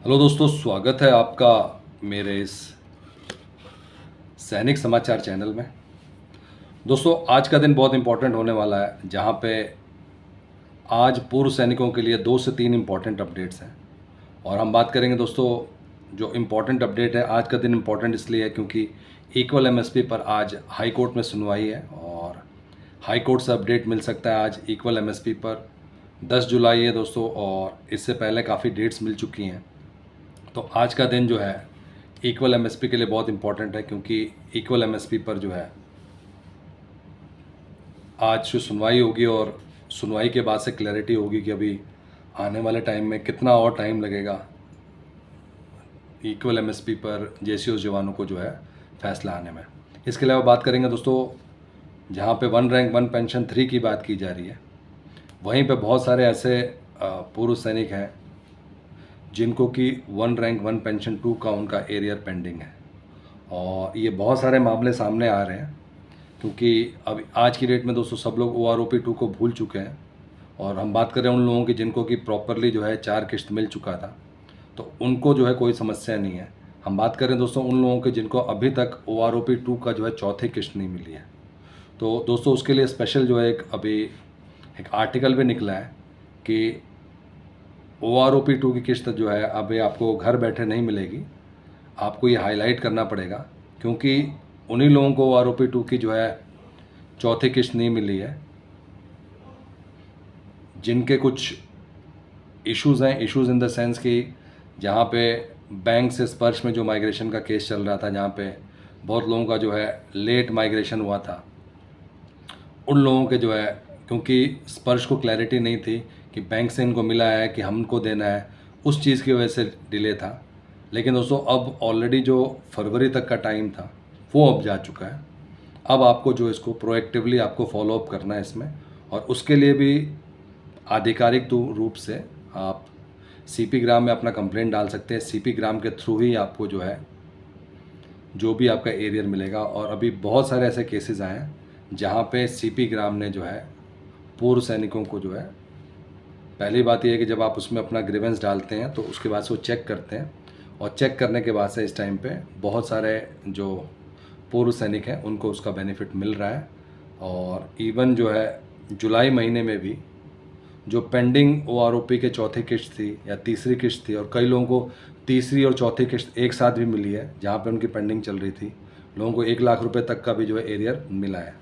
Hello दोस्तों, स्वागत है आपका मेरे इस सैनिक समाचार चैनल में। दोस्तों, आज का दिन बहुत इम्पोर्टेंट होने वाला है, जहां पे आज पूर्व सैनिकों के लिए 2 से 3 इम्पोर्टेंट अपडेट्स हैं। और हम बात करेंगे दोस्तों, जो इम्पोर्टेंट अपडेट है, आज का दिन इम्पोर्टेंट इसलिए है क्योंकि इक्वल एमएसपी पर आज हाई कोर्ट में सुनवाई है और हाई कोर्ट से अपडेट मिल सकता है आज इक्वल एमएसपी पर। 10 जुलाई है दोस्तों, और इससे पहले काफ़ी डेट्स मिल चुकी हैं। तो आज का दिन जो है इक्वल एमएसपी के लिए बहुत इंपॉर्टेंट है, क्योंकि इक्वल एमएसपी पर जो है आज जो सुनवाई होगी, और सुनवाई के बाद से क्लैरिटी होगी कि अभी आने वाले टाइम में कितना और टाइम लगेगा इक्वल एमएसपी पर जेसीओ जवानों को जो है फैसला आने में। इसके अलावा बात करेंगे दोस्तों, जहाँ पे 1 रैंक 1 पेंशन 3 की बात की जा रही है, वहीं पे बहुत सारे ऐसे पूर्व सैनिक हैं जिनको कि 1 रैंक 1 पेंशन 2 का उनका एरियर पेंडिंग है। और ये बहुत सारे मामले सामने आ रहे हैं, क्योंकि अब आज की डेट में दोस्तों सब लोग OROP 2 को भूल चुके हैं। और हम बात कर रहे हैं उन लोगों की जिनको कि प्रॉपरली जो है 4 किश्त मिल चुका था, तो उनको जो है कोई समस्या नहीं है। हम बात करें दोस्तों उन लोगों के जिनको अभी तक OROP 2 का जो है चौथी किश्त नहीं मिली है, तो दोस्तों उसके लिए स्पेशल जो है अभी एक आर्टिकल भी निकला है कि OROP 2 की किश्त जो है अभी आपको घर बैठे नहीं मिलेगी। आपको ये हाईलाइट करना पड़ेगा, क्योंकि उन्हीं लोगों को OROP 2 की जो है चौथी किश्त नहीं मिली है, जिनके कुछ इश्यूज़ हैं। इश्यूज़ इन द सेंस कि जहाँ पे बैंक से स्पर्श में जो माइग्रेशन का केस चल रहा था, जहाँ पे बहुत लोगों का जो है लेट माइग्रेशन हुआ था, उन लोगों के जो है, क्योंकि स्पर्श को क्लैरिटी नहीं थी कि बैंक से इनको मिला है कि हमको देना है, उस चीज़ की वजह से डिले था। लेकिन दोस्तों अब ऑलरेडी जो फरवरी तक का टाइम था वो अब जा चुका है। अब आपको जो इसको प्रोएक्टिवली आपको फॉलोअप करना है इसमें, और उसके लिए भी आधिकारिक रूप से आप CP ग्राम में अपना कंप्लेंट डाल सकते हैं। CP ग्राम के थ्रू ही आपको जो है जो भी आपका एरियर मिलेगा। और अभी बहुत सारे ऐसे केसेस आए हैं जहाँ पे CP ग्राम ने जो है पूर्व सैनिकों को जो है, पहली बात यह है कि जब आप उसमें अपना ग्रीवेंस डालते हैं तो उसके बाद से वो चेक करते हैं, और चेक करने के बाद से इस टाइम पे बहुत सारे जो पूर्व सैनिक हैं उनको उसका बेनिफिट मिल रहा है। और इवन जो है जुलाई महीने में भी जो पेंडिंग OROP के चौथी किश्त थी या तीसरी किश्त थी, और कई लोगों को तीसरी और चौथी किश्त एक साथ भी मिली है, जहाँ पे उनकी पेंडिंग चल रही थी, लोगों को 1 लाख रुपए तक का भी जो है एरियर मिला है।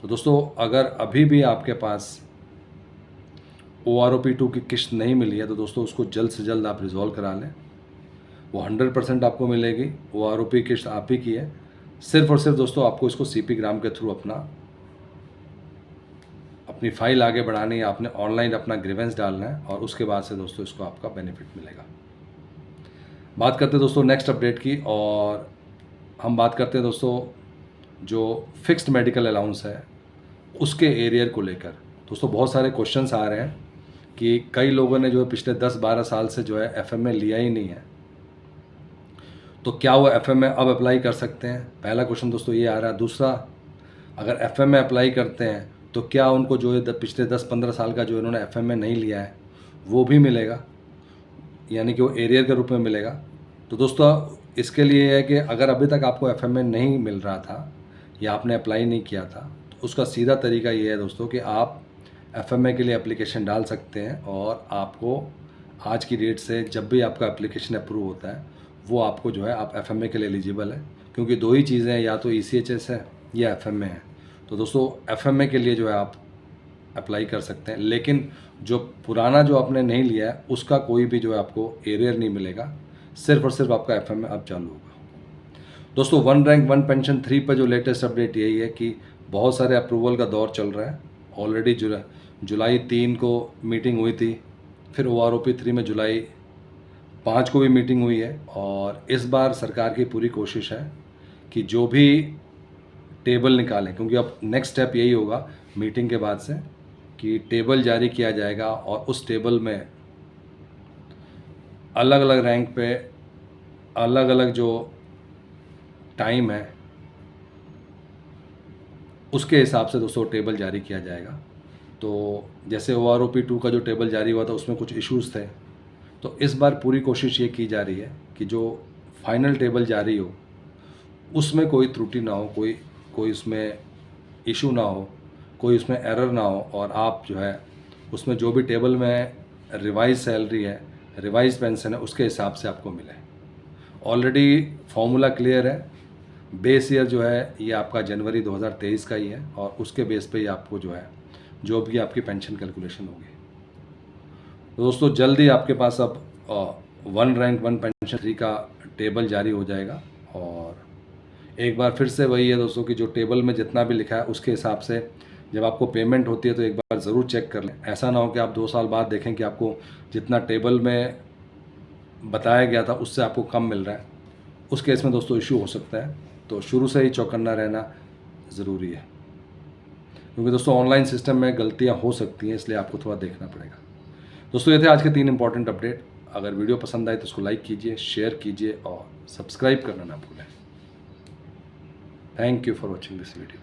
तो दोस्तों अगर अभी भी आपके पास OROP 2 की किश्त नहीं मिली है, तो दोस्तों उसको जल्द से जल्द आप रिजॉल्व करा लें। वो 100% आपको मिलेगी। OROP किश्त आप ही की है। सिर्फ और सिर्फ दोस्तों आपको इसको CP ग्राम के थ्रू अपनी फाइल आगे बढ़ानी है, आपने ऑनलाइन अपना ग्रीवेंस डालना है, और उसके बाद से दोस्तों इसको आपका बेनिफिट मिलेगा। बात करते हैं दोस्तों नेक्स्ट अपडेट की, और हम बात करते हैं दोस्तों जो फिक्स्ड मेडिकल अलाउंस है उसके एरियर को लेकर। दोस्तों बहुत सारे क्वेश्चंस आ रहे हैं कि कई लोगों ने जो है पिछले 10-12 साल से जो है FMA लिया ही नहीं है, तो क्या वो FMA अब अप्लाई कर सकते हैं? पहला क्वेश्चन दोस्तों ये आ रहा है। दूसरा, अगर FMA अप्लाई करते हैं तो क्या उनको जो है पिछले 10-15 साल का जो इन्होंने FMA नहीं लिया है वो भी मिलेगा, यानी कि वो एरियर के रूप में मिलेगा? तो दोस्तों इसके लिए है कि अगर अभी तक आपको FMA नहीं मिल रहा था या आपने अप्लाई नहीं किया था, तो उसका सीधा तरीका ये है दोस्तों कि आप FMA के लिए एप्लीकेशन डाल सकते हैं, और आपको आज की डेट से जब भी आपका एप्लीकेशन अप्रूव होता है वो आपको जो है आप FMA के लिए एलिजिबल है, क्योंकि 2 ही चीज़ें हैं, या तो ECHS है या FMA है। तो दोस्तों FMA के लिए जो है आप अप्लाई कर सकते हैं, लेकिन जो पुराना जो आपने नहीं लिया है उसका कोई भी जो है आपको एरियर नहीं मिलेगा। सिर्फ और सिर्फ आपका FMA अब चालू होगा। दोस्तों 1 रैंक 1 पेंशन 3 पर जो लेटेस्ट अपडेट यही है कि बहुत सारे अप्रूवल का दौर चल रहा है। ऑलरेडी जुलाई 3 को मीटिंग हुई थी, फिर OROP 3 में जुलाई 5 को भी मीटिंग हुई है। और इस बार सरकार की पूरी कोशिश है कि जो भी टेबल निकालें, क्योंकि अब नेक्स्ट स्टेप यही होगा मीटिंग के बाद से कि टेबल जारी किया जाएगा, और उस टेबल में अलग अलग रैंक पे अलग अलग जो टाइम है उसके हिसाब से दोस्तों टेबल जारी किया जाएगा। तो जैसे OROP 2 का जो टेबल जारी हुआ था उसमें कुछ इश्यूज़ थे, तो इस बार पूरी कोशिश ये की जा रही है कि जो फाइनल टेबल जारी हो उसमें कोई त्रुटि ना हो, कोई उसमें इशू ना हो, कोई उसमें एरर ना हो, और आप जो है उसमें जो भी टेबल में रिवाइज सैलरी है, रिवाइज पेंशन है, उसके हिसाब से आपको मिले। ऑलरेडी फॉर्मूला क्लियर है, बेस ईयर जो है ये आपका जनवरी 2023 का ही है, और उसके बेस पे ही आपको जो है जो भी आपकी पेंशन कैलकुलेशन होगी। तो दोस्तों जल्दी आपके पास अब 1 रैंक 1 पेंशन 3 का टेबल जारी हो जाएगा। और एक बार फिर से वही है दोस्तों कि जो टेबल में जितना भी लिखा है उसके हिसाब से जब आपको पेमेंट होती है तो एक बार ज़रूर चेक कर लें। ऐसा ना हो कि आप 2 साल बाद देखें कि आपको जितना टेबल में बताया गया था उससे आपको कम मिल रहा है। उस केस में दोस्तों इशू हो सकता है, तो शुरू से ही चौकन्ना रहना ज़रूरी है, क्योंकि दोस्तों ऑनलाइन सिस्टम में गलतियाँ हो सकती हैं, इसलिए आपको थोड़ा देखना पड़ेगा। दोस्तों ये थे आज के 3 इंपॉर्टेंट अपडेट। अगर वीडियो पसंद आए तो उसको लाइक कीजिए, शेयर कीजिए और सब्सक्राइब करना ना भूलें। Thank you for watching this video.